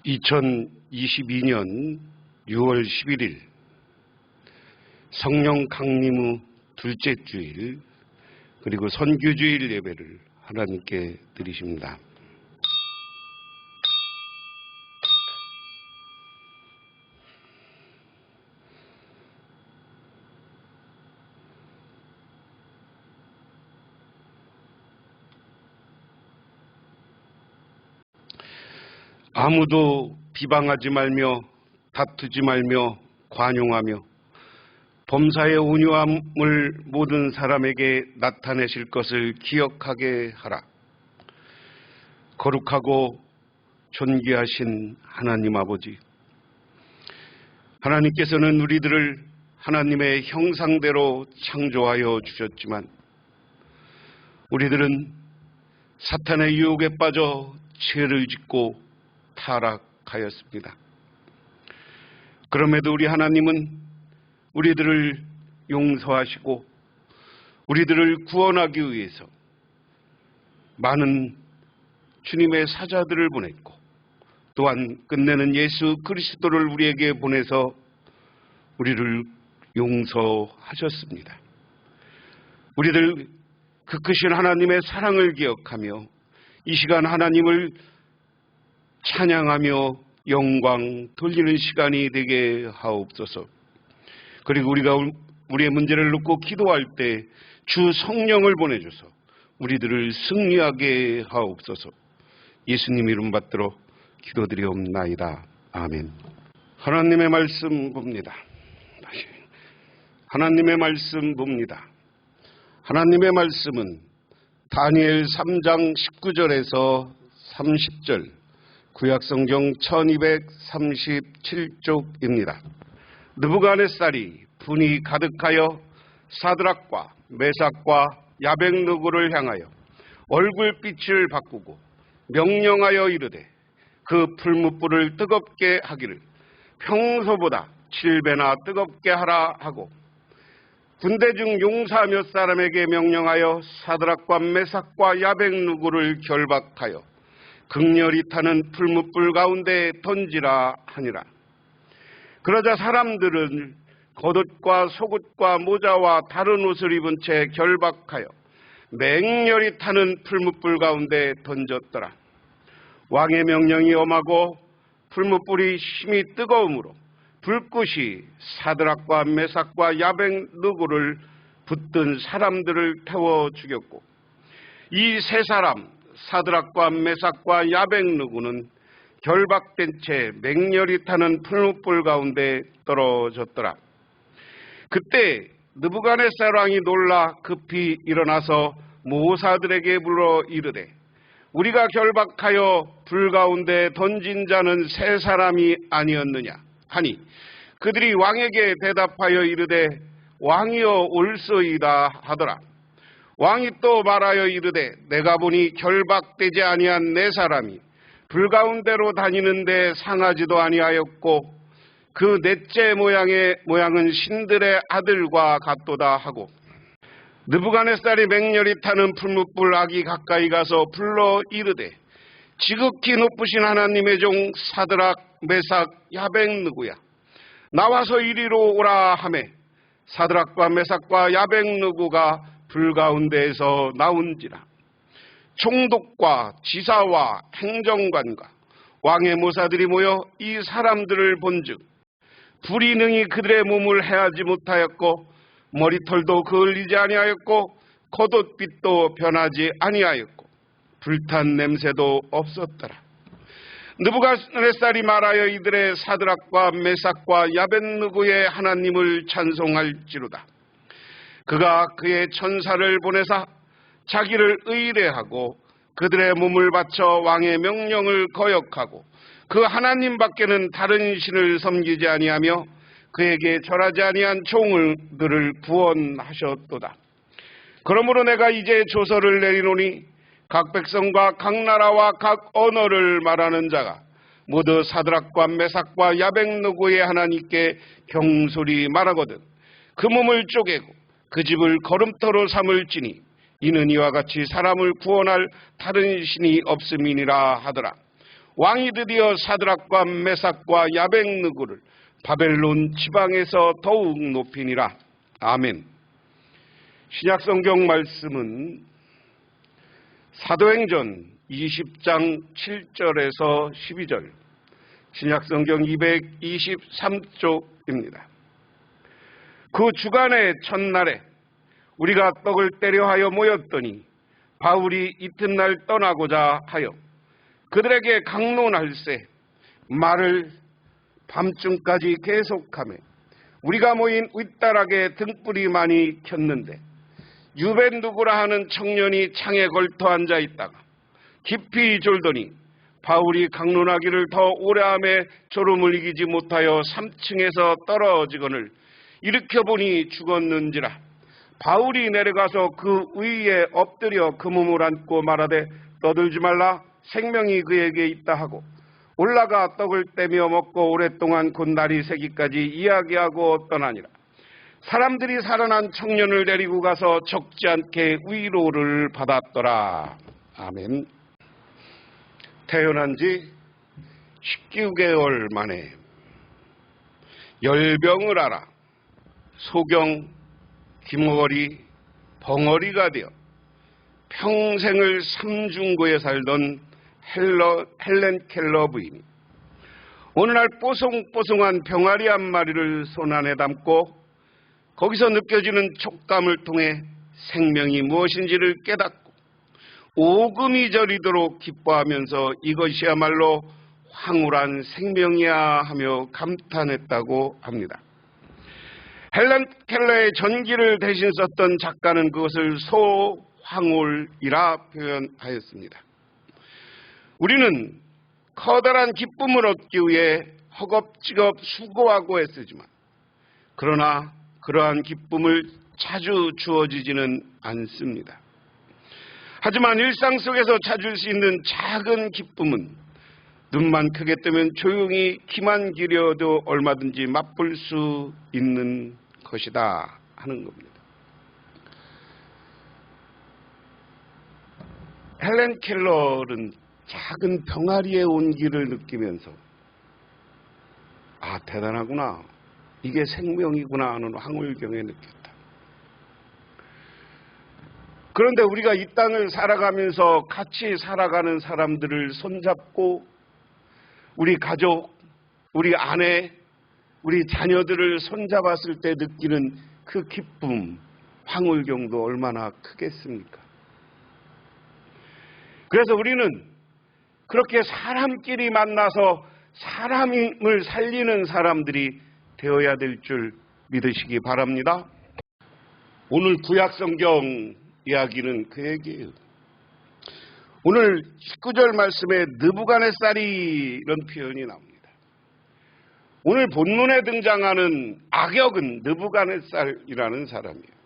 2022년 6월 11일 성령 강림 후 둘째 주일 그리고 선교주일 예배를 하나님께 드리십니다. 아무도 비방하지 말며 다투지 말며 관용하며 범사의 온유함을 모든 사람에게 나타내실 것을 기억하게 하라. 거룩하고 존귀하신 하나님 아버지, 하나님께서는 우리들을 하나님의 형상대로 창조하여 주셨지만 우리들은 사탄의 유혹에 빠져 죄를 짓고 타락하였습니다. 그럼에도 우리 하나님은 우리들을 용서하시고 우리들을 구원하기 위해서 많은 주님의 사자들을 보냈고 또한 끝내는 예수 그리스도를 우리에게 보내서 우리를 용서하셨습니다. 우리들 그 크신 하나님의 사랑을 기억하며 이 시간 하나님을 찬양하며 영광 돌리는 시간이 되게 하옵소서. 그리고 우리가 우리의 문제를 놓고 기도할 때 주 성령을 보내줘서 우리들을 승리하게 하옵소서. 예수님 이름 받들어 기도드리옵나이다. 아멘. 하나님의 말씀 봅니다. 하나님의 말씀 봅니다. 하나님의 말씀은 다니엘 3장 19절에서 30절 구약성경 1237쪽입니다. 느부갓네살이 분이 가득하여 사드락과 메삭과 야벳느고를 향하여 얼굴빛을 바꾸고 명령하여 이르되 그 풀무불을 뜨겁게 하기를 평소보다 7배나 뜨겁게 하라 하고 군대 중 용사 몇 사람에게 명령하여 사드락과 메삭과 야벳느고를 결박하여 극렬히 타는 풀무불 가운데 던지라 하니라. 그러자 사람들은 겉옷과 속옷과 모자와 다른 옷을 입은 채 결박하여 맹렬히 타는 풀무불 가운데 던졌더라. 왕의 명령이 엄하고 풀무불이 심히 뜨거우므로 불꽃이 사드락과 메삭과 야벳느고를 붙든 사람들을 태워 죽였고 이 세 사람 사드락과 메삭과 야벳느고는 결박된 채 맹렬히 타는 풀무불 가운데 떨어졌더라. 그때 느부갓네살 왕이 놀라 급히 일어나서 모사들에게 불러 이르되 우리가 결박하여 불 가운데 던진 자는 세 사람이 아니었느냐 하니 그들이 왕에게 대답하여 이르되 왕이여 올소이다 하더라. 왕이 또 말하여 이르되 내가 보니 결박되지 아니한 네 사람이 불 가운데로 다니는데 상하지도 아니하였고 그 넷째 모양은 신들의 아들과 같도다 하고 느부갓네살이 맹렬히 타는 풀무불 악이 가까이 가서 불러 이르되 지극히 높으신 하나님의 종 사드락 메삭 야벳느고야 나와서 이리로 오라 하매 사드락과 메삭과 야벳느고가 불 가운데에서 나온지라. 총독과 지사와 행정관과 왕의 모사들이 모여 이 사람들을 본즉 불이 능히 그들의 몸을 해하지 못하였고 머리털도 그을리지 아니하였고 겉옷빛도 변하지 아니하였고 불탄 냄새도 없었더라. 느부갓네살이 말하여 이들의 사드락과 메삭과 야벳느고의 하나님을 찬송할지로다. 그가 그의 천사를 보내사 자기를 의뢰하고 그들의 몸을 바쳐 왕의 명령을 거역하고 그 하나님 밖에는 다른 신을 섬기지 아니하며 그에게 절하지 아니한 종들을 구원하셨도다. 그러므로 내가 이제 조서를 내리노니 각 백성과 각 나라와 각 언어를 말하는 자가 모두 사드락과 메삭과 야벳느고의 하나님께 경솔히 말하거든 그 몸을 쪼개고 그 집을 거름터로 삼을지니 이는 이와 같이 사람을 구원할 다른 신이 없음이니라 하더라. 왕이 드디어 사드락과 메삭과 야벳느고를 바벨론 지방에서 더욱 높이니라. 아멘. 신약성경 말씀은 사도행전 20장 7절에서 12절, 신약성경 223쪽입니다. 그 주간의 첫날에 우리가 떡을 떼려 하여 모였더니 바울이 이튿날 떠나고자 하여 그들에게 강론할세 말을 밤중까지 계속하며 우리가 모인 윗다락에 등불이 많이 켰는데 유벤누구라 하는 청년이 창에 걸터 앉아 있다가 깊이 졸더니 바울이 강론하기를 더 오래함에 졸음을 이기지 못하여 3층에서 떨어지거늘 일으켜보니 죽었는지라. 바울이 내려가서 그 위에 엎드려 그 몸을 안고 말하되 떠들지 말라, 생명이 그에게 있다 하고 올라가 떡을 떼며 먹고 오랫동안 곧 날이 새기까지 이야기하고 떠나니라. 사람들이 살아난 청년을 데리고 가서 적지 않게 위로를 받았더라. 아멘. 태어난 지 19개월 만에 열병을 앓아 소경, 기머거리, 벙어리가 되어 평생을 삼중고에 살던 헬렌 켈러 부인이 어느 날 뽀송뽀송한 병아리 한 마리를 손안에 담고 거기서 느껴지는 촉감을 통해 생명이 무엇인지를 깨닫고 오금이 저리도록 기뻐하면서 이것이야말로 황홀한 생명이야 하며 감탄했다고 합니다. 헬렌 켈러의 전기를 대신 썼던 작가는 그것을 소황홀이라 표현하였습니다. 우리는 커다란 기쁨을 얻기 위해 허겁지겁 수고하고 애쓰지만 그러나 그러한 기쁨을 자주 주어지지는 않습니다. 하지만 일상 속에서 찾을 수 있는 작은 기쁨은 눈만 크게 뜨면 조용히 귀만 기려도 얼마든지 맛볼 수 있는 것이다 하는 겁니다. 헬렌 켈러는 작은 병아리의 온기를 느끼면서 아, 대단하구나, 이게 생명이구나 하는 황홀경에 느꼈다. 그런데 우리가 이 땅을 살아가면서 같이 살아가는 사람들을 손잡고 우리 가족, 우리 아내, 우리 자녀들을 손잡았을 때 느끼는 그 기쁨, 황홀경도 얼마나 크겠습니까? 그래서 우리는 그렇게 사람끼리 만나서 사람을 살리는 사람들이 되어야 될 줄 믿으시기 바랍니다. 오늘 구약성경 이야기는 그 얘기예요. 오늘 19절 말씀에 느부갓네살이 이런 표현이 나옵니다. 오늘 본문에 등장하는 악역은 느부갓네살이라는 사람이에요.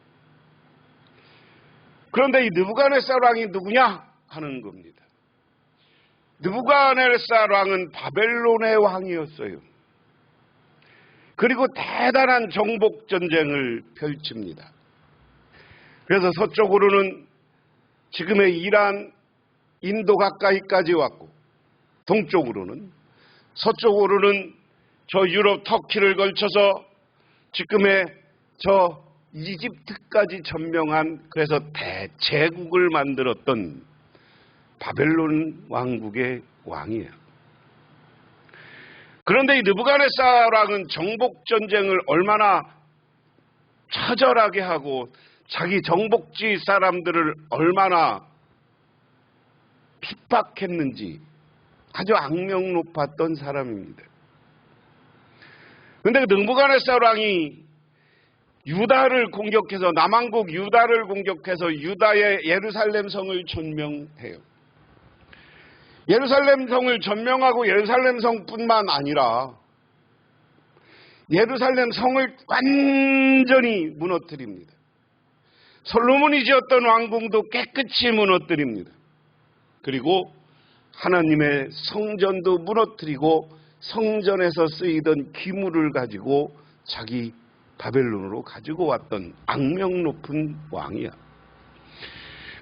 그런데 이 느부갓네살 왕이 누구냐 하는 겁니다. 느부갓네살 왕은 바벨론의 왕이었어요. 그리고 대단한 정복 전쟁을 펼칩니다. 그래서 서쪽으로는 지금의 이란, 인도 가까이까지 왔고 동쪽으로는, 서쪽으로는 저 유럽 터키를 걸쳐서 지금의 저 이집트까지 점령한, 그래서 대제국을 만들었던 바벨론 왕국의 왕이에요. 그런데 이 느부갓네살 왕은 정복 전쟁을 얼마나 처절하게 하고 자기 정복지 사람들을 얼마나 핍박했는지 아주 악명 높았던 사람입니다. 그런데 느부갓네살 왕이 유다를 공격해서, 남왕국 유다를 공격해서 유다의 예루살렘 성을 점령해요. 예루살렘 성을 점령하고 예루살렘 성뿐만 아니라 예루살렘 성을 완전히 무너뜨립니다. 솔로몬이 지었던 왕궁도 깨끗이 무너뜨립니다. 그리고 하나님의 성전도 무너뜨리고 성전에서 쓰이던 기물을 가지고 자기 바벨론으로 가지고 왔던 악명 높은 왕이야.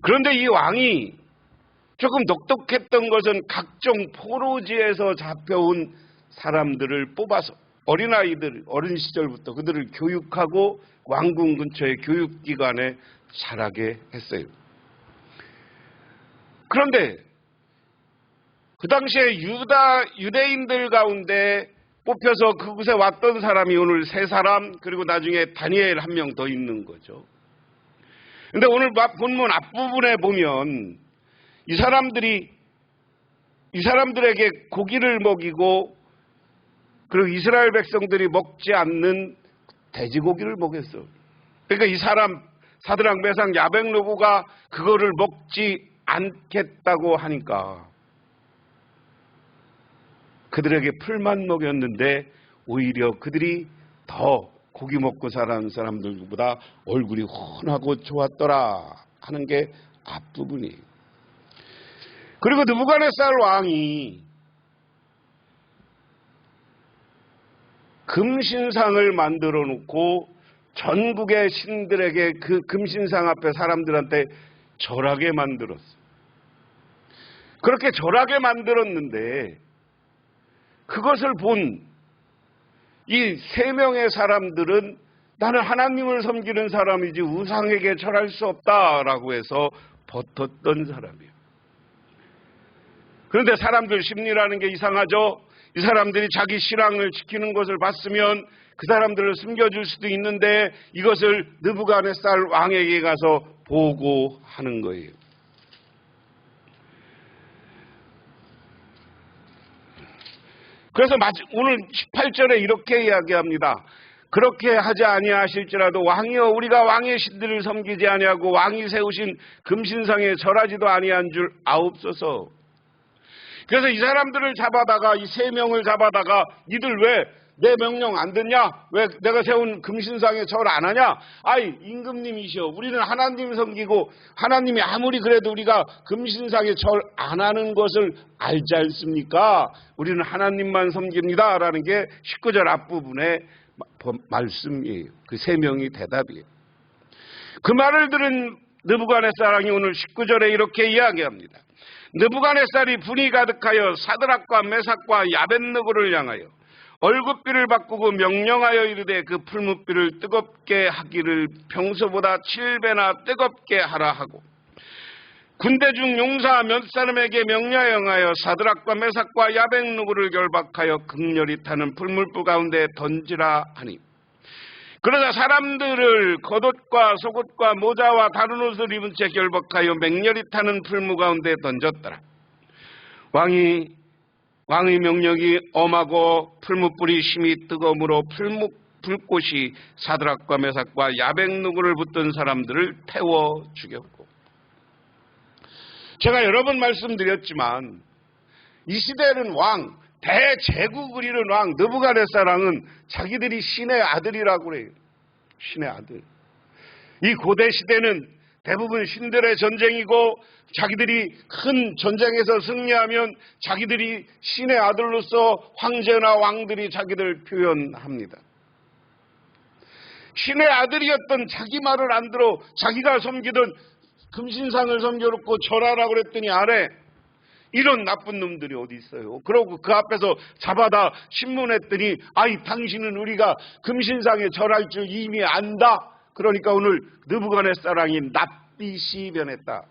그런데 이 왕이 조금 똑똑했던 것은 각종 포로지에서 잡혀온 사람들을 뽑아서 어린아이들, 어린 시절부터 그들을 교육하고 왕궁 근처의 교육기관에 자라게 했어요. 그런데 그 당시에 유대인들 가운데 뽑혀서 그곳에 왔던 사람이 오늘 3사람, 그리고 나중에 다니엘 1명 더 있는 거죠. 근데 오늘 본문 앞부분에 보면 이 사람들에게 고기를 먹이고, 그리고 이스라엘 백성들이 먹지 않는 돼지고기를 먹였어. 그러니까 이 사람 사드락 메삭 야벳느고가 그거를 먹지 않겠다고 하니까 그들에게 풀만 먹였는데 오히려 그들이 더 고기 먹고 살아는 사람들보다 얼굴이 훤하고 좋았더라 하는 게 앞부분이에요. 그리고 느부갓네살 왕이 금신상을 만들어 놓고 전국의 신들에게 그 금신상 앞에 사람들한테 절하게 만들었어요. 그렇게 절하게 만들었는데 그것을 본 이 3명의 사람들은 나는 하나님을 섬기는 사람이지 우상에게 절할 수 없다라고 해서 버텼던 사람이에요. 그런데 사람들 심리라는 게 이상하죠. 이 사람들이 자기 신앙을 지키는 것을 봤으면 그 사람들을 숨겨줄 수도 있는데 이것을 느부갓네살 왕에게 가서 보고하는 거예요. 그래서 오늘 18절에 이렇게 이야기합니다. 그렇게 하지 아니하실지라도 왕이여 우리가 왕의 신들을 섬기지 아니하고 왕이 세우신 금신상에 절하지도 아니한 줄 아옵소서. 그래서 이 사람들을 잡아다가 이 3명을 잡아다가 니들 왜 내 명령 안 듣냐? 왜 내가 세운 금신상에 절 안 하냐? 아이 임금님이시여 우리는 하나님 섬기고 하나님이 아무리 그래도 우리가 금신상에 절 안 하는 것을 알지 않습니까? 우리는 하나님만 섬깁니다 라는 게 19절 앞부분의 말씀이에요. 그 3명이 대답이에요. 그 말을 들은 느부갓네살 왕이 오늘 19절에 이렇게 이야기합니다. 느부갓네살이 분이 가득하여 사드락과 메삭과 야벳느고를 향하여 얼굴빛을 바꾸고 명령하여 이르되 그 풀무빛을 뜨겁게 하기를 평소보다 7배나 뜨겁게 하라 하고 군대 중 용사 몇 사람에게 명령하여 사드락과 메삭과 야벳느고를 결박하여 극렬히 타는 풀물불 가운데 던지라 하니 그러자 사람들을 겉옷과 속옷과 모자와 다른 옷을 입은 채 결박하여 맹렬히 타는 풀무 가운데 던졌더라. 왕의 명령이 엄하고 풀무불이 심히 뜨거움으로 불꽃이 사드락과 메삭과 야벳느고를 붙든 사람들을 태워 죽였고, 제가 여러 번 말씀드렸지만 이 시대는 왕, 대제국을 이룬 왕 느부갓네살 왕은 자기들이 신의 아들이라고 그래요. 신의 아들. 이 고대 시대는 대부분 신들의 전쟁이고 자기들이 큰 전쟁에서 승리하면 자기들이 신의 아들로서 황제나 왕들이 자기들 표현합니다. 신의 아들이었던 자기 말을 안 들어 자기가 섬기던 금신상을 섬겨놓고 절하라고 그랬더니 안 해. 이런 나쁜 놈들이 어디 있어요. 그러고 그 앞에서 잡아다 신문했더니 아이 당신은 우리가 금신상에 절할 줄 이미 안다. 그러니까 오늘 느부갓네살 왕이 낯빛이 변했다.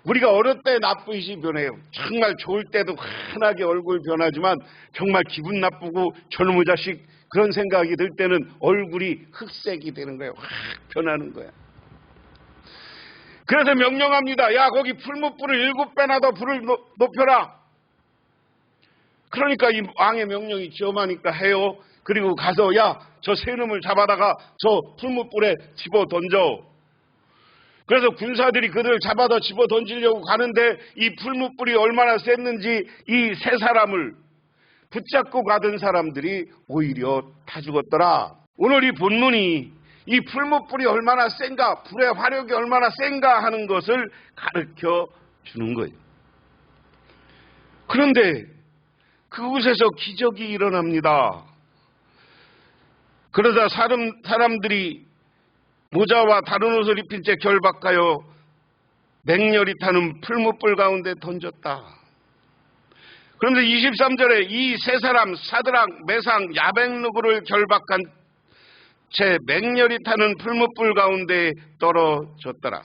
우리가 어릴 때 낯빛이 변해요. 정말 좋을 때도 환하게 얼굴 변하지만 정말 기분 나쁘고 저놈의 자식 그런 생각이 들 때는 얼굴이 흑색이 되는 거예요. 확 변하는 거야. 그래서 명령합니다. 야 거기 풀무불을 7배나 더 불을 높여라. 그러니까 이 왕의 명령이 지엄하니까 해요. 그리고 가서 야 저 세 놈을 잡아다가 저 풀무불에 집어 던져. 그래서 군사들이 그들을 잡아다 집어 던지려고 가는데 이 풀무불이 얼마나 셌는지 이 3사람을 붙잡고 가던 사람들이 오히려 다 죽었더라. 오늘 이 본문이 이 풀무불이 얼마나 센가, 불의 화력이 얼마나 센가 하는 것을 가르쳐 주는 거예요. 그런데 그곳에서 기적이 일어납니다. 그러자 사람들이 모자와 다른 옷을 입힌 채 결박하여 맹렬히 타는 풀무불 가운데 던졌다. 그런데 23절에 이 세 사람 사드락, 메삭, 야벳느고를 결박한 채 맹렬히 타는 풀무불 가운데 떨어졌더라.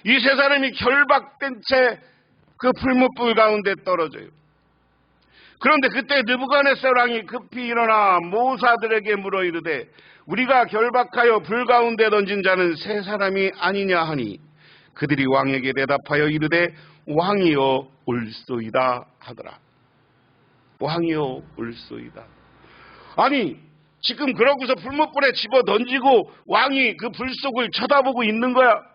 이 세 사람이 결박된 채 그 풀무불 가운데 떨어져요. 그런데 그때 느부갓네살 왕이 급히 일어나 모사들에게 물어 이르되 우리가 결박하여 불 가운데 던진 자는 세 사람이 아니냐 하니 그들이 왕에게 대답하여 이르되 왕이여 올소이다 하더라. 왕이여 올소이다. 아니 지금 그러고서 풀무불에 집어 던지고 왕이 그 불 속을 쳐다보고 있는 거야.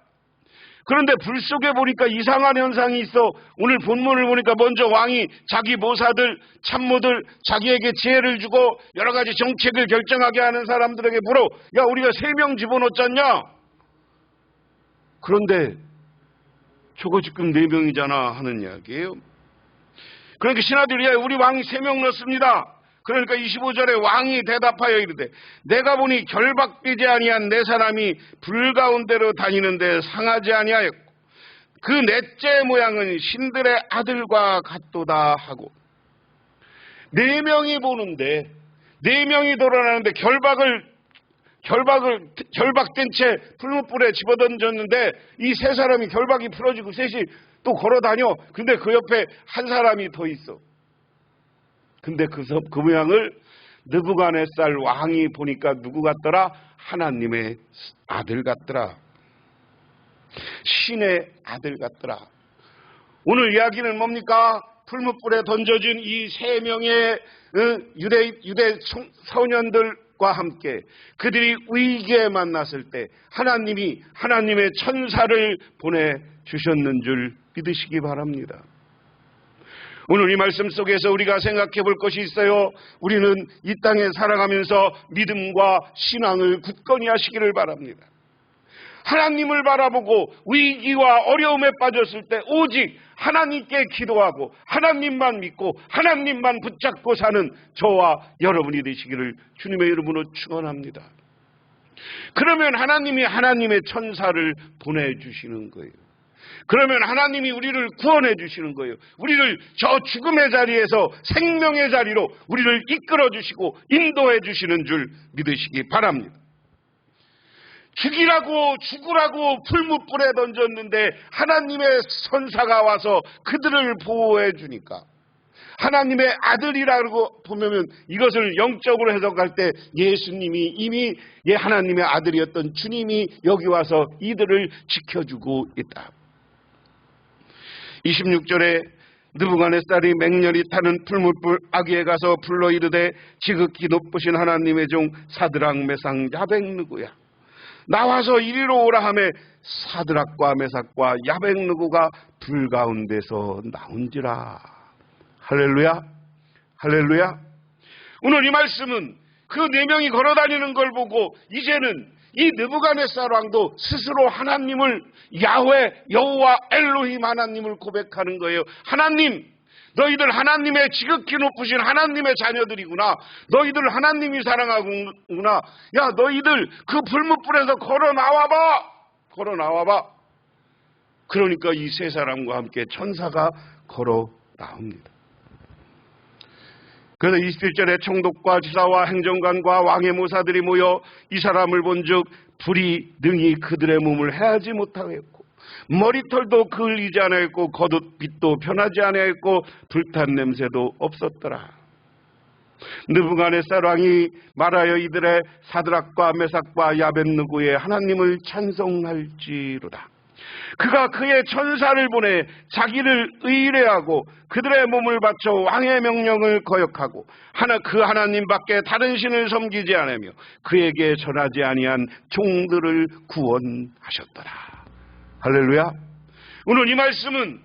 그런데 불 속에 보니까 이상한 현상이 있어. 오늘 본문을 보니까 먼저 왕이 자기 모사들, 참모들, 자기에게 지혜를 주고 여러 가지 정책을 결정하게 하는 사람들에게 물어. 야, 우리가 3명 집어넣었잖냐? 그런데 저거 지금 4명이잖아 하는 이야기예요. 그러니까 신하들이 우리 왕이 3명 넣습니다. 그러니까 25절에 왕이 대답하여 이르되 내가 보니 결박되지 아니한 네 사람이 불 가운데로 다니는데 상하지 아니하였고 그 넷째 모양은 신들의 아들과 같도다 하고 4명이 보는데 4명이 돌아나는데 결박된 채 풀무불에 집어던졌는데 이 세 사람이 결박이 풀어지고 셋이 또 걸어다녀. 근데 그 옆에 한 사람이 더 있어. 근데 그 모양을 느부갓네살 왕이 보니까 누구 같더라? 하나님의 아들 같더라. 신의 아들 같더라. 오늘 이야기는 뭡니까? 풀무불에 던져진 이 3명의 유대 소년들과 함께 그들이 위기에 만났을 때 하나님이 하나님의 천사를 보내주셨는 줄 믿으시기 바랍니다. 오늘 이 말씀 속에서 우리가 생각해 볼 것이 있어요. 우리는 이 땅에 살아가면서 믿음과 신앙을 굳건히 하시기를 바랍니다. 하나님을 바라보고 위기와 어려움에 빠졌을 때 오직 하나님께 기도하고 하나님만 믿고 하나님만 붙잡고 사는 저와 여러분이 되시기를 주님의 이름으로 축원합니다. 그러면 하나님이 하나님의 천사를 보내주시는 거예요. 그러면 하나님이 우리를 구원해 주시는 거예요. 우리를 저 죽음의 자리에서 생명의 자리로 우리를 이끌어 주시고 인도해 주시는 줄 믿으시기 바랍니다. 죽으라고 풀무불에 던졌는데 하나님의 천사가 와서 그들을 보호해 주니까 하나님의 아들이라고 보면 이것을 영적으로 해석할 때 예수님이 이미 하나님의 아들이었던 주님이 여기 와서 이들을 지켜주고 있다. 26절에 느부갓네살이 맹렬히 타는 풀무불 아귀에 가서 불러 이르되 지극히 높으신 하나님의 종 사드락 메삭 야벳느고야 나와서 이리로 오라 하매 사드락과 메삭과 야벳느고가 불 가운데서 나온지라. 할렐루야, 할렐루야. 오늘 이 말씀은 그 4명이 걸어다니는 걸 보고 이제는 이 느부갓네살 왕도 스스로 하나님을 야훼 여호와 엘로힘 하나님을 고백하는 거예요. 하나님, 너희들 하나님의 지극히 높으신 하나님의 자녀들이구나. 너희들 하나님이 사랑하구나. 야, 너희들 그 불무불에서 걸어 나와봐. 그러니까 이 세 사람과 함께 천사가 걸어 나옵니다. 그래서 27절에 총독과 지사와 행정관과 왕의 모사들이 모여 이 사람을 본즉 불이 능히 그들의 몸을 해하지 못하였고 머리털도 그을리지 않았고 겉옷빛도 변하지 않았고 불탄 냄새도 없었더라. 느부갓네살 왕이 말하여 이들의 사드락과 메삭과 야벳느고의 하나님을 찬송할지로다. 그가 그의 천사를 보내 자기를 의뢰하고 그들의 몸을 바쳐 왕의 명령을 거역하고 그 하나님밖에 다른 신을 섬기지 않으며 그에게 전하지 아니한 종들을 구원하셨더라. 할렐루야. 오늘 이 말씀은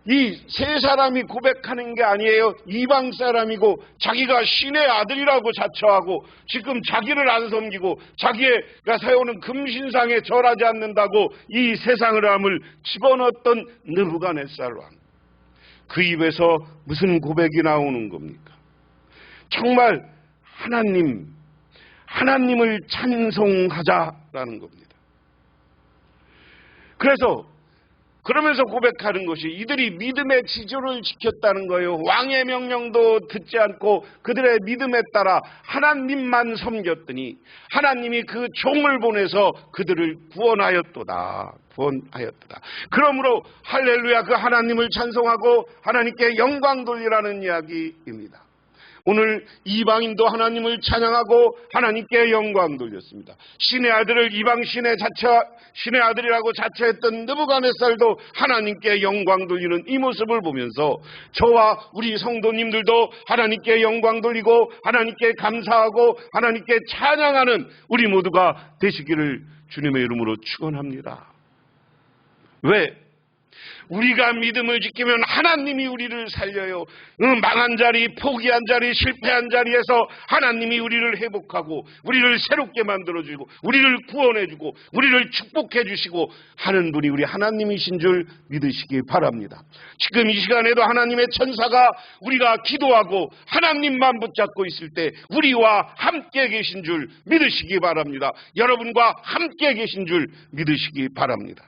이 세 사람이 고백하는 게 아니에요. 이방 사람이고 자기가 신의 아들이라고 자처하고 지금 자기를 안 섬기고 자기가 세우는 금신상에 절하지 않는다고 이 세상을 함을 집어넣었던 느부갓네살 왕. 그 입에서 무슨 고백이 나오는 겁니까? 정말 하나님을 찬송하자라는 겁니다. 그래서 그러면서 고백하는 것이 이들이 믿음의 지조를 지켰다는 거예요. 왕의 명령도 듣지 않고 그들의 믿음에 따라 하나님만 섬겼더니 하나님이 그 종을 보내서 그들을 구원하였도다. 그러므로 할렐루야, 그 하나님을 찬송하고 하나님께 영광 돌리라는 이야기입니다. 오늘 이방인도 하나님을 찬양하고 하나님께 영광 돌렸습니다. 신의 아들을 이방 신의 아들이라고 자처했던 느부갓네살도 하나님께 영광 돌리는 이 모습을 보면서 저와 우리 성도님들도 하나님께 영광 돌리고 하나님께 감사하고 하나님께 찬양하는 우리 모두가 되시기를 주님의 이름으로 축원합니다. 왜? 우리가 믿음을 지키면 하나님이 우리를 살려요. 망한 자리, 포기한 자리, 실패한 자리에서 하나님이 우리를 회복하고 우리를 새롭게 만들어주고 우리를 구원해주고 우리를 축복해주시고 하는 분이 우리 하나님이신 줄 믿으시기 바랍니다. 지금 이 시간에도 하나님의 천사가 우리가 기도하고 하나님만 붙잡고 있을 때 우리와 함께 계신 줄 믿으시기 바랍니다. 여러분과 함께 계신 줄 믿으시기 바랍니다.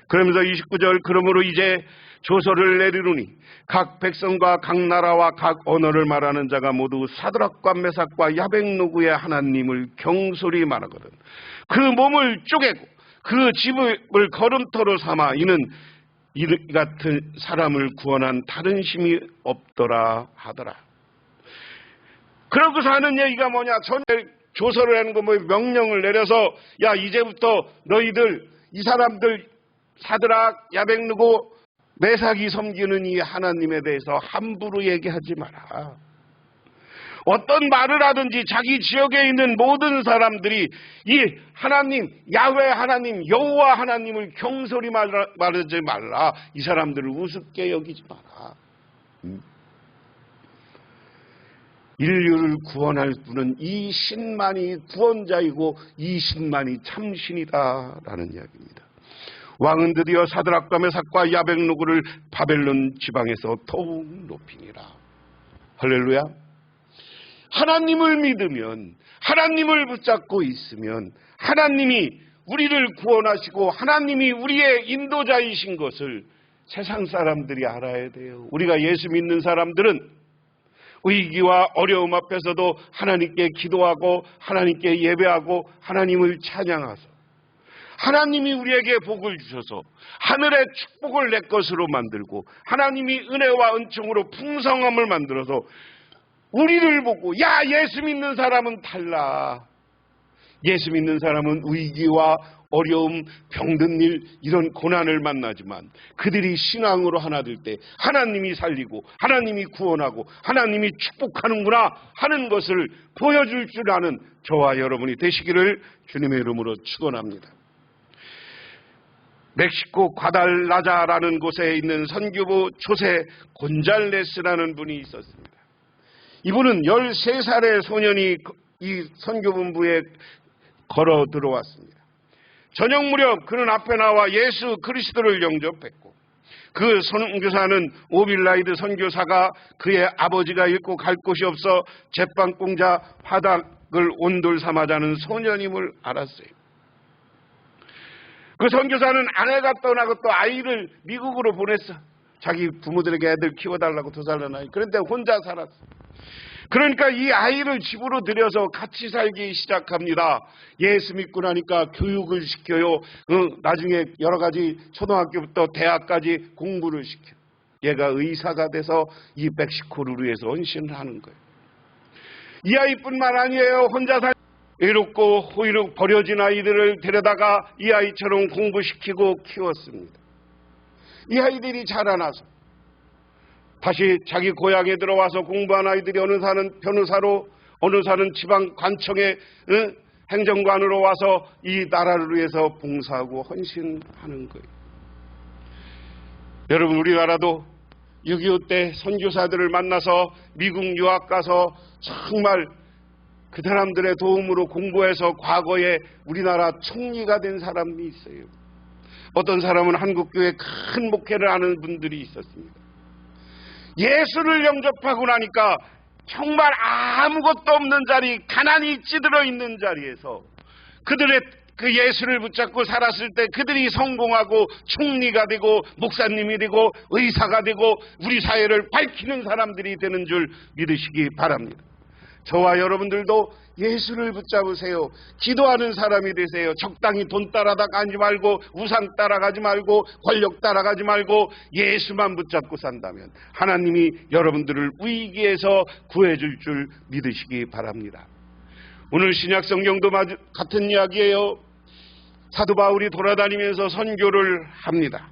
그러면서 29절, 그러므로 이제 조서를 내리노니 각 백성과 각 나라와 각 언어를 말하는 자가 모두 사드락과 메삭과 야벳노고의 하나님을 경솔히 말하거든 그 몸을 쪼개고 그 집을 걸음터로 삼아 이는 이 같은 사람을 구원한 다른 힘이 없더라 하더라. 그러고서 하는 얘기가 뭐냐? 전에 조서를 하는 거 뭐 명령을 내려서 야, 이제부터 너희들 이 사람들 사드락, 야벳느고, 메삭이 섬기는 이 하나님에 대해서 함부로 얘기하지 마라. 어떤 말을 하든지 자기 지역에 있는 모든 사람들이 이 하나님, 야훼 하나님, 여호와 하나님을 경솔히 말하지 말라. 이 사람들을 우습게 여기지 마라. 인류를 구원할 분은 이 신만이 구원자이고 이 신만이 참신이다라는 이야기입니다. 왕은 드디어 사드락과 메삭과 야벳노고를 바벨론 지방에서 더욱 높이니라. 할렐루야. 하나님을 믿으면, 하나님을 붙잡고 있으면 하나님이 우리를 구원하시고 하나님이 우리의 인도자이신 것을 세상 사람들이 알아야 돼요. 우리가 예수 믿는 사람들은 위기와 어려움 앞에서도 하나님께 기도하고 하나님께 예배하고 하나님을 찬양하소. 하나님이 우리에게 복을 주셔서 하늘의 축복을 내 것으로 만들고 하나님이 은혜와 은총으로 풍성함을 만들어서 우리를 보고 야, 예수 믿는 사람은 달라. 예수 믿는 사람은 위기와 어려움, 병든 일, 이런 고난을 만나지만 그들이 신앙으로 하나 될 때 하나님이 살리고 하나님이 구원하고 하나님이 축복하는구나 하는 것을 보여줄 줄 아는 저와 여러분이 되시기를 주님의 이름으로 축원합니다. 멕시코 과달라자라는 곳에 있는 선교부 조세 곤잘레스라는 분이 있었습니다. 이분은 13살의 소년이 이 선교본부에 걸어 들어왔습니다. 저녁 무렵 그는 앞에 나와 예수 그리스도를 영접했고 그 선교사는 오빌라이드 선교사가 그의 아버지가 있고 갈 곳이 없어 제빵공자 화닭을 온돌 삼아 자는 소년임을 알았어요. 그 선교사는 아내가 떠나고 또 아이를 미국으로 보냈어. 자기 부모들에게 애들 키워달라고 2살 아이. 그런데 혼자 살았어. 그러니까 이 아이를 집으로 들여서 같이 살기 시작합니다. 예수 믿고 나니까 교육을 시켜요. 나중에 여러 가지 초등학교부터 대학까지 공부를 시켜. 얘가 의사가 돼서 이 멕시코를 위해서 헌신을 하는 거예요. 이 아이뿐만 아니에요. 혼자 외롭고 호의롭 버려진 아이들을 데려다가 이 아이처럼 공부시키고 키웠습니다. 이 아이들이 자라나서 다시 자기 고향에 들어와서 공부한 아이들이 어느 사는 변호사로, 어느 사는 지방 관청의 행정관으로 와서 이 나라를 위해서 봉사하고 헌신하는 거예요. 여러분, 우리나라도 6.25 때 선교사들을 만나서 미국 유학 가서 정말 그 사람들의 도움으로 공부해서 과거에 우리나라 총리가 된 사람이 있어요. 어떤 사람은 한국교회 큰 목회를 하는 분들이 있었습니다. 예수를 영접하고 나니까 정말 아무것도 없는 자리, 가난이 찌들어 있는 자리에서 그들의 그 예수를 붙잡고 살았을 때 그들이 성공하고 총리가 되고 목사님이 되고 의사가 되고 우리 사회를 밝히는 사람들이 되는 줄 믿으시기 바랍니다. 저와 여러분들도 예수를 붙잡으세요. 기도하는 사람이 되세요. 적당히 돈 따라가지 말고 우상 따라가지 말고 권력 따라가지 말고 예수만 붙잡고 산다면 하나님이 여러분들을 위기에서 구해줄 줄 믿으시기 바랍니다. 오늘 신약 성경도 같은 이야기예요. 사도 바울이 돌아다니면서 선교를 합니다.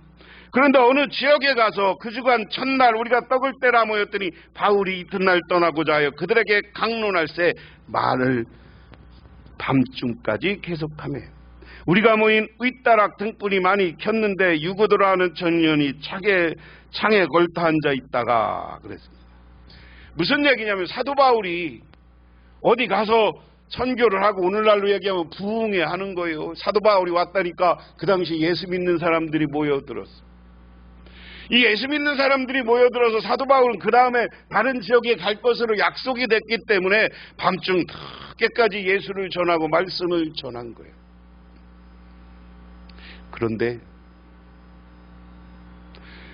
그런데 어느 지역에 가서 그 주간 첫날 우리가 떡을 떼라 모였더니 바울이 이튿날 떠나고자 하여 그들에게 강론할새 말을 밤중까지 계속하며 우리가 모인 윗다락 등불이 많이 켰는데 유고도라 하는 청년이 창에 걸터 앉아 있다가 그랬습니다. 무슨 얘기냐면 사도 바울이 어디 가서 선교를 하고 오늘날로 얘기하면 부흥회 하는 거예요. 사도 바울이 왔다니까 그 당시 예수 믿는 사람들이 모여들었어. 이 예수 믿는 사람들이 모여들어서 사도 바울은 그 다음에 다른 지역에 갈 것으로 약속이 됐기 때문에 밤중 늦게까지 예수를 전하고 말씀을 전한 거예요. 그런데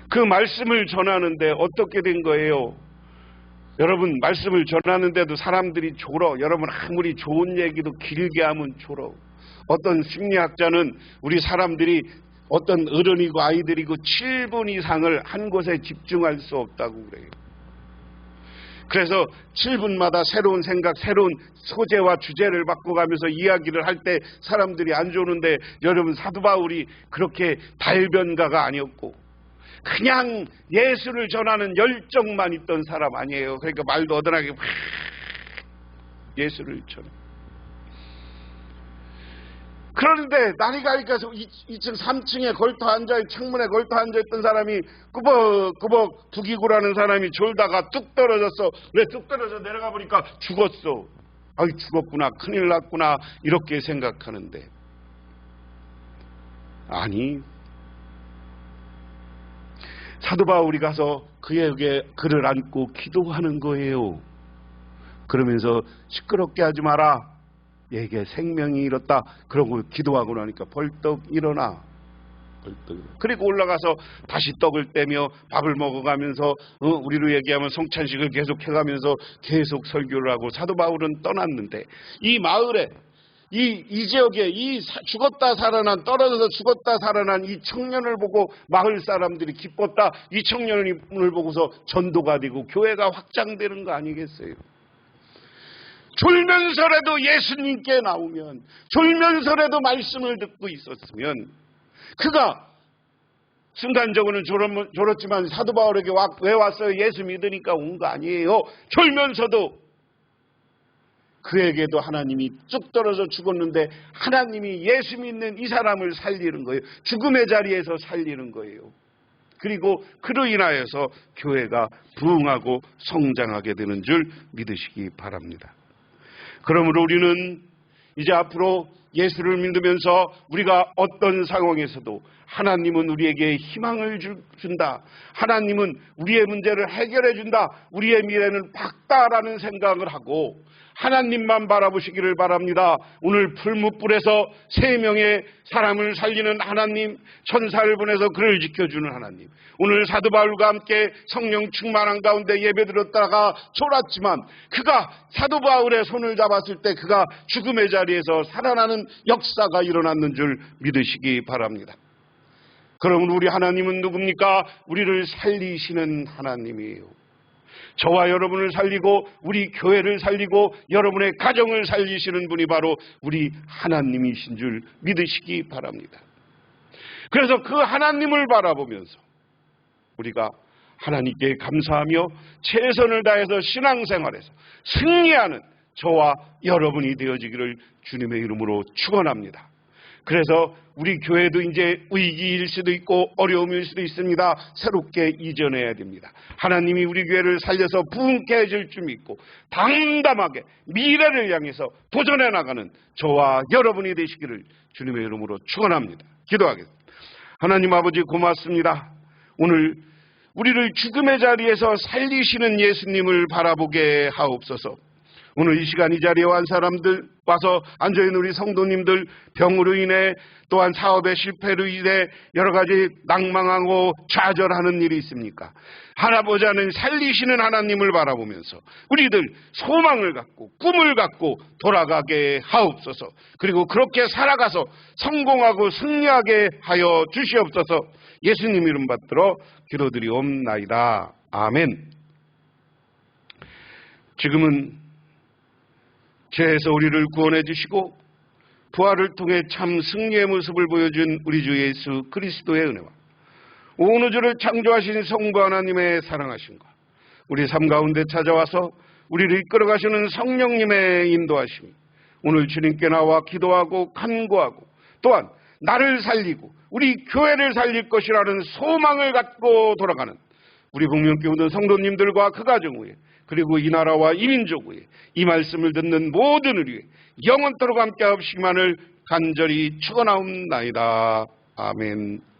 그 말씀을 전하는데 어떻게 된 거예요? 여러분, 말씀을 전하는데도 사람들이 졸어. 여러분, 아무리 좋은 얘기도 길게 하면 졸어. 어떤 심리학자는 우리 사람들이 어떤 어른이고 아이들이고 7분 이상을 한 곳에 집중할 수 없다고 그래요. 그래서 7분마다 새로운 생각, 새로운 소재와 주제를 바꿔가면서 이야기를 할 때 사람들이 안 좋은데 여러분, 사도 바울이 그렇게 달변가가 아니었고 그냥 예수를 전하는 열정만 있던 사람 아니에요. 그러니까 말도 어던하게 예수를 전해. 그런데 날이 가니까 2층 3층에 걸터 앉아 창문에 걸터 앉아있던 사람이 꾸벅꾸벅 두기구라는 사람이 졸다가 뚝 떨어졌어. 왜 뚝 떨어져 내려가 보니까 죽었어. 아이, 죽었구나, 큰일 났구나, 이렇게 생각하는데 아니, 사도 바울이 가서 그에게 그를 안고 기도하는 거예요. 그러면서 시끄럽게 하지 마라, 얘게 생명이 잃었다. 그러고 기도하고 나니까 벌떡 일어나. 그리고 올라가서 다시 떡을 떼며 밥을 먹어가면서 우리로 얘기하면 성찬식을 계속 해가면서 계속 설교를 하고 사도 바울은 떠났는데 이 마을에 이 지역에 이 죽었다 살아난, 떨어져서 죽었다 살아난 이 청년을 보고 마을 사람들이 기뻤다. 이 청년을 보고서 전도가 되고 교회가 확장되는 거 아니겠어요? 졸면서라도 예수님께 나오면, 졸면서라도 말씀을 듣고 있었으면, 그가 순간적으로는 졸았지만 사도 바울에게 왜 왔어요? 예수 믿으니까 온 거 아니에요. 졸면서도 그에게도 하나님이 쭉 떨어져 죽었는데 하나님이 예수 믿는 이 사람을 살리는 거예요. 죽음의 자리에서 살리는 거예요. 그리고 그로 인하여서 교회가 부흥하고 성장하게 되는 줄 믿으시기 바랍니다. 그러므로 우리는 이제 앞으로 예수를 믿으면서 우리가 어떤 상황에서도 하나님은 우리에게 희망을 준다. 하나님은 우리의 문제를 해결해 준다. 우리의 미래는 밝다라는 생각을 하고 하나님만 바라보시기를 바랍니다. 오늘 풀무불에서 3명의 사람을 살리는 하나님, 천사를 보내서 그를 지켜주는 하나님, 오늘 사도 바울과 함께 성령 충만한 가운데 예배드렸다가 졸았지만 그가 사도 바울의 손을 잡았을 때 그가 죽음의 자리에서 살아나는 역사가 일어났는 줄 믿으시기 바랍니다. 그러면 우리 하나님은 누굽니까? 우리를 살리시는 하나님이에요. 저와 여러분을 살리고 우리 교회를 살리고 여러분의 가정을 살리시는 분이 바로 우리 하나님이신 줄 믿으시기 바랍니다. 그래서 그 하나님을 바라보면서 우리가 하나님께 감사하며 최선을 다해서 신앙생활에서 승리하는 저와 여러분이 되어지기를 주님의 이름으로 축원합니다. 그래서 우리 교회도 이제 위기일 수도 있고 어려움일 수도 있습니다. 새롭게 이전해야 됩니다. 하나님이 우리 교회를 살려서 부흥케 해줄 줄 믿고 담담하게 미래를 향해서 도전해 나가는 저와 여러분이 되시기를 주님의 이름으로 축원합니다. 기도하겠습니다. 하나님 아버지, 고맙습니다. 오늘 우리를 죽음의 자리에서 살리시는 예수님을 바라보게 하옵소서. 오늘 이 시간 이 자리에 온 사람들, 와서 앉아있는 우리 성도님들, 병으로 인해 또한 사업의 실패로 인해 여러 가지 낭망하고 좌절하는 일이 있습니까? 하나보자는 살리시는 하나님을 바라보면서 우리들 소망을 갖고 꿈을 갖고 돌아가게 하옵소서. 그리고 그렇게 살아가서 성공하고 승리하게 하여 주시옵소서. 예수님 이름 받들어 기도드리옵나이다. 아멘. 지금은 죄에서 우리를 구원해 주시고 부활을 통해 참 승리의 모습을 보여준 우리 주 예수 그리스도의 은혜와 온 우주를 창조하신 성부 하나님의 사랑하심과 우리 삶 가운데 찾아와서 우리를 이끌어 가시는 성령님의 인도하심, 오늘 주님께 나와 기도하고 간구하고 또한 나를 살리고 우리 교회를 살릴 것이라는 소망을 갖고 돌아가는 우리 복명교회 모든 성도님들과 그 가정 위에, 그리고 이 나라와 이 민족 위에, 이 말씀을 듣는 모든 우리의 영원토록 함께 하옵시기만을 간절히 축원하옵나이다. 아멘.